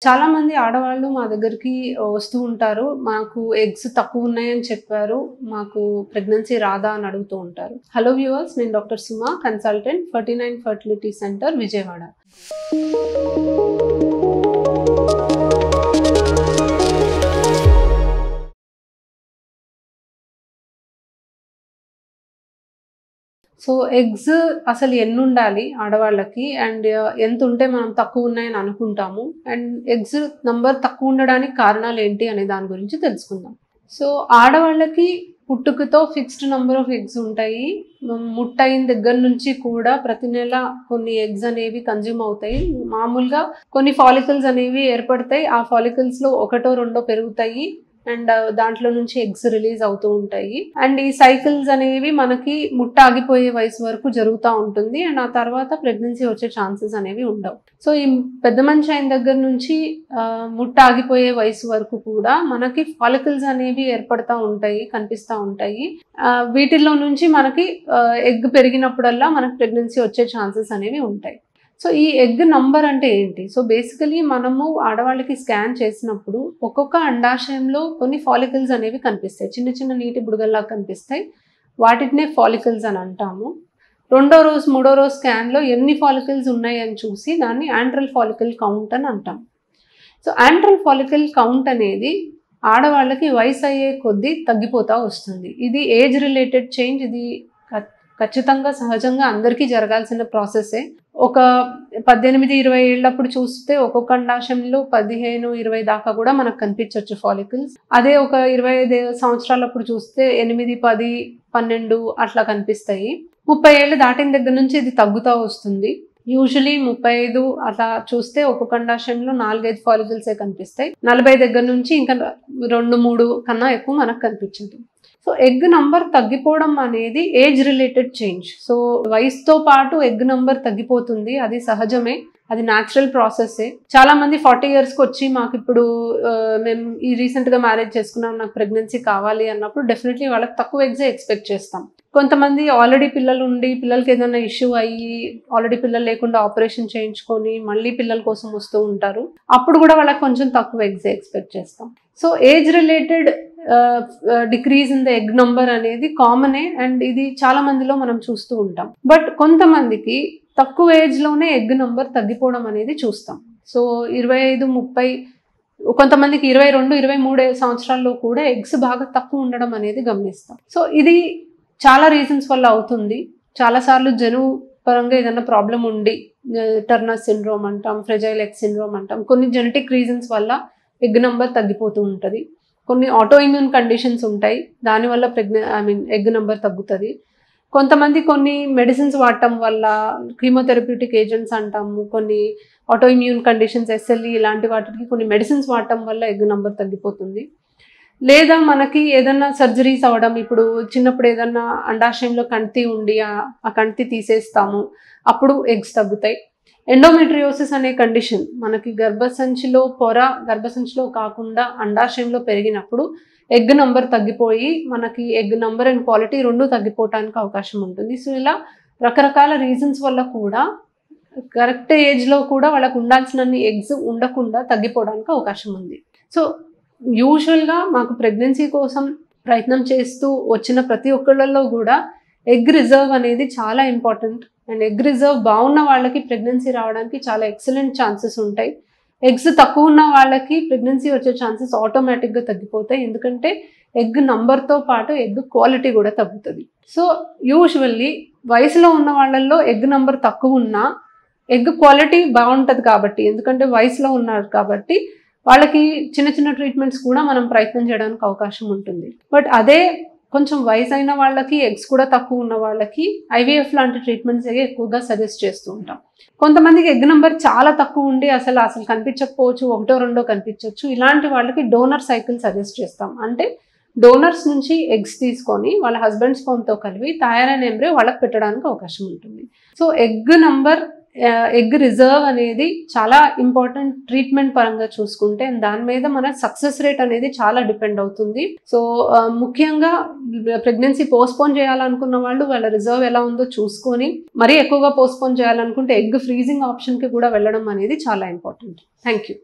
చాలా మంది ఆడవాళ్ళు మా దగ్గరికి వస్తూ ఉంటారు. మాకు ఎగ్స్ తక్కువున్నాయని చెప్పారు. మాకు ప్రెగ్నెన్సీ రాదా అని అడుగుతూ ఉంటారు. హలో వ్యూవర్స్, నేను doctor Suma, consultant 49 fertility centre Vijayawada. So eggs అసలు ఎన్నుండాలి ఆడవాళ్ళకి అండ్ ఎంతుంటే మనం తక్కువ ఉన్నాయని అనుకుంటాము అండ్ ఎగ్స్ నంబర్ తక్కువ ఉండడానికి కారణాలు ఏంటి అనే దాని గురించి తెలుసుకుందాం. సో ఆడవాళ్ళకి పుట్టుకతో ఫిక్స్డ్ నెంబర్ ఆఫ్ ఎగ్స్ ఉంటాయి. ముట్టయిన దగ్గర నుంచి కూడా ప్రతి నెల కొన్ని ఎగ్స్ అనేవి కన్జ్యూమ్ అవుతాయి. మామూలుగా కొన్ని ఫాలికల్స్ అనేవి ఏర్పడతాయి. ఆ ఫాలికల్స్లో ఒకటో రెండో పెరుగుతాయి అండ్ దాంట్లో నుంచి ఎగ్స్ రిలీజ్ అవుతూ ఉంటాయి. అండ్ ఈ సైకిల్స్ అనేవి మనకి ముట్ట ఆగిపోయే వయసు వరకు జరుగుతూ ఉంటుంది అండ్ ఆ తర్వాత ప్రెగ్నెన్సీ వచ్చే ఛాన్సెస్ అనేవి ఉండవు. సో ఈ పెద్ద మనిషి అయిన దగ్గర నుంచి ముట్ట ఆగిపోయే వయసు వరకు కూడా మనకి ఫాలికల్స్ అనేవి ఏర్పడతా ఉంటాయి, కనిపిస్తూ ఉంటాయి. వీటిల్లో నుంచి మనకి ఎగ్ పెరిగినప్పుడల్లా మనకి ప్రెగ్నెన్సీ వచ్చే ఛాన్సెస్ అనేవి ఉంటాయి. సో ఈ ఎగ్ నంబర్ అంటే ఏంటి? సో బేసికలీ మనము ఆడవాళ్ళకి స్కాన్ చేసినప్పుడు ఒక్కొక్క అండాశయంలో కొన్ని ఫాలికల్స్ అనేవి కనిపిస్తాయి. చిన్న చిన్న నీటి బుడగల్లా కనిపిస్తాయి. వాటినే ఫాలికల్స్ అని అంటాము. రెండో రోజు మూడో రోజు స్కాన్లో ఎన్ని ఫాలికల్స్ ఉన్నాయి అని చూసి దాన్ని యాంట్రల్ ఫాలికల్ కౌంట్ అని అంటాం. సో యాంట్రల్ ఫాలికల్ కౌంట్ అనేది ఆడవాళ్ళకి వయసు అయ్యే కొద్దీ తగ్గిపోతూ వస్తుంది. ఇది ఏజ్ రిలేటెడ్ చేంజ్. ఇది ఖచ్చితంగా సహజంగా అందరికీ జరగాల్సిన ప్రాసెసే. ఒక 18-20 ఏళ్ళప్పుడు చూస్తే ఒక్కొక్క అండాశయంలో 15-20 దాకా కూడా మనకు కనిపించవచ్చు ఫాలికల్స్. అదే ఒక 25 సంవత్సరాలప్పుడు చూస్తే 8-10-12 అట్లా కనిపిస్తాయి. 30 ఏళ్ళు దాటిన దగ్గర నుంచి ఇది తగ్గుతూ వస్తుంది. యూజువలీ 35 అట్లా చూస్తే ఒక్కొక్క అండాశయంలో 4-5 ఫాలికల్సే కనిపిస్తాయి. 40 దగ్గర నుంచి ఇంకా 2-3 కన్నా ఎక్కువ మనకు కనిపించదు. సో ఎగ్ నంబర్ తగ్గిపోవడం అనేది ఏజ్ రిలేటెడ్ చేంజ్. సో వయసుతో పాటు ఎగ్ నంబర్ తగ్గిపోతుంది, అది సహజమే, అది న్యాచురల్ ప్రాసెస్సే. చాలా మంది 40 ఇయర్స్కి వచ్చి మాకు ఇప్పుడు మేము ఈ రీసెంట్గా మ్యారేజ్ చేసుకున్నాం, నాకు ప్రెగ్నెన్సీ కావాలి అన్నప్పుడు డెఫినెట్లీ వాళ్ళకి తక్కువ ఎగ్సే ఎక్స్పెక్ట్ చేస్తాం. కొంతమంది ఆల్రెడీ పిల్లలు ఉండి పిల్లలకి ఏదైనా ఇష్యూ అయ్యి ఆల్రెడీ పిల్లలు లేకుండా ఆపరేషన్ చేయించుకొని మళ్ళీ పిల్లల కోసం వస్తూ ఉంటారు. అప్పుడు కూడా వాళ్ళకి కొంచెం తక్కువ ఎగ్సే ఎక్స్పెక్ట్ చేస్తాం. So age related decrease in the egg number అనేది కామనే అండ్ ఇది చాలా మందిలో మనం చూస్తూ ఉంటాం. బట్ కొంతమందికి తక్కువ ఏజ్లోనే ఎగ్ నంబర్ తగ్గిపోవడం అనేది చూస్తాం. సో 25-30, కొంతమందికి 22-23 సంవత్సరాల్లో కూడా ఎగ్స్ బాగా తక్కువ ఉండడం అనేది గమనిస్తాం. సో ఇది చాలా రీజన్స్ వల్ల అవుతుంది. చాలాసార్లు జనువు పరంగా ఏదైనా ప్రాబ్లం ఉండి టర్నర్ సిండ్రోమ్ అంటాం, ఫ్రెజైల్ ఎగ్ సిండ్రోమ్ అంటాం, కొన్ని జెనెటిక్ రీజన్స్ వల్ల ఎగ్ నంబర్ తగ్గిపోతూ ఉంటుంది. కొన్ని ఆటో ఇమ్యూన్ కండిషన్స్ ఉంటాయి, దానివల్ల ఎగ్ నంబర్ తగ్గుతుంది. కొంతమంది కొన్ని మెడిసిన్స్ వాడటం వల్ల, కీమోథెరప్యూటిక్ ఏజెంట్స్ అంటాము, కొన్ని ఆటో ఇమ్యూన్ కండిషన్స్ SLE ఇలాంటి వాటికి కొన్ని మెడిసిన్స్ వాడటం వల్ల ఎగ్ నంబర్ తగ్గిపోతుంది. లేదా మనకి ఏదన్నా సర్జరీస్ అవ్వడం, ఇప్పుడు చిన్నప్పుడు ఏదన్నా అండాశయంలో కణ్తి ఉండి ఆ కణ్తి తీసేస్తాము, అప్పుడు ఎగ్స్ తగ్గుతాయి. ఎండోమెట్రియోసిస్ అనే కండిషన్ మనకి గర్భసంచిలో పొర, గర్భసంచిలో కాకుండా అండాశయంలో పెరిగినప్పుడు ఎగ్ నంబర్ తగ్గిపోయి మనకి ఎగ్ నంబర్ అండ్ క్వాలిటీ రెండు తగ్గిపోవడానికి అవకాశం ఉంటుంది. సో ఇలా రకరకాల రీజన్స్ వల్ల కూడా కరెక్ట్ ఏజ్లో కూడా వాళ్ళకు ఉండాల్సినన్ని ఎగ్స్ ఉండకుండా తగ్గిపోవడానికి అవకాశం ఉంది. సో యూజువల్గా మాకు ప్రెగ్నెన్సీ కోసం ప్రయత్నం చేస్తూ వచ్చిన ప్రతి ఒక్కళ్ళల్లో కూడా ఎగ్ రిజర్వ్ అనేది చాలా ఇంపార్టెంట్ అండ్ ఎగ్ రిజర్వ్ బాగున్న వాళ్ళకి ప్రెగ్నెన్సీ రావడానికి చాలా ఎక్సలెంట్ ఛాన్సెస్ ఉంటాయి. ఎగ్స్ తక్కువ ఉన్న వాళ్ళకి ప్రెగ్నెన్సీ వచ్చే ఛాన్సెస్ ఆటోమేటిక్గా తగ్గిపోతాయి, ఎందుకంటే ఎగ్ నంబర్తో పాటు ఎగ్ క్వాలిటీ కూడా తగ్గుతుంది. సో యూజువల్లీ వయసులో ఉన్న వాళ్ళల్లో ఎగ్ నంబర్ తక్కువ ఉన్నా ఎగ్ క్వాలిటీ బాగుంటుంది కాబట్టి, ఎందుకంటే వయసులో ఉన్నారు కాబట్టి వాళ్ళకి చిన్న చిన్న ట్రీట్మెంట్స్ కూడా మనం ప్రయత్నం చేయడానికి అవకాశం ఉంటుంది. బట్ అదే కొంచెం వయసు అయిన వాళ్ళకి, ఎగ్స్ కూడా తక్కువ ఉన్న వాళ్ళకి IVF లాంటి ట్రీట్మెంట్స్ ఎక్కువగా సజెస్ట్ చేస్తూ ఉంటాం. కొంతమందికి ఎగ్ నంబర్ చాలా తక్కువ ఉండి అసలు కనిపించకపోవచ్చు, 1-2 కనిపించవచ్చు. ఇలాంటి వాళ్ళకి డోనర్ సైకిల్ సజెస్ట్ చేస్తాం. అంటే డోనర్స్ నుంచి ఎగ్స్ తీసుకొని వాళ్ళ హస్బెండ్ స్పర్మ్తో కలిపి తయారైన ఎంబ్రియో వాళ్ళకి పెట్టడానికి అవకాశం ఉంటుంది. సో ఎగ్ రిజర్వ్ అనేది చాలా ఇంపార్టెంట్ ట్రీట్మెంట్ పరంగా చూసుకుంటే, దాని మీద మన సక్సెస్ రేట్ అనేది చాలా డిపెండ్ అవుతుంది. సో ముఖ్యంగా ప్రెగ్నెన్సీ పోస్ట్పోన్ చేయాలనుకున్న వాళ్ళు వాళ్ళ రిజర్వ్ ఎలా ఉందో చూసుకొని, మరీ ఎక్కువగా పోస్ట్పోన్ చేయాలనుకుంటే ఎగ్ ఫ్రీజింగ్ ఆప్షన్కి కూడా వెళ్ళడం అనేది చాలా ఇంపార్టెంట్. Thank you.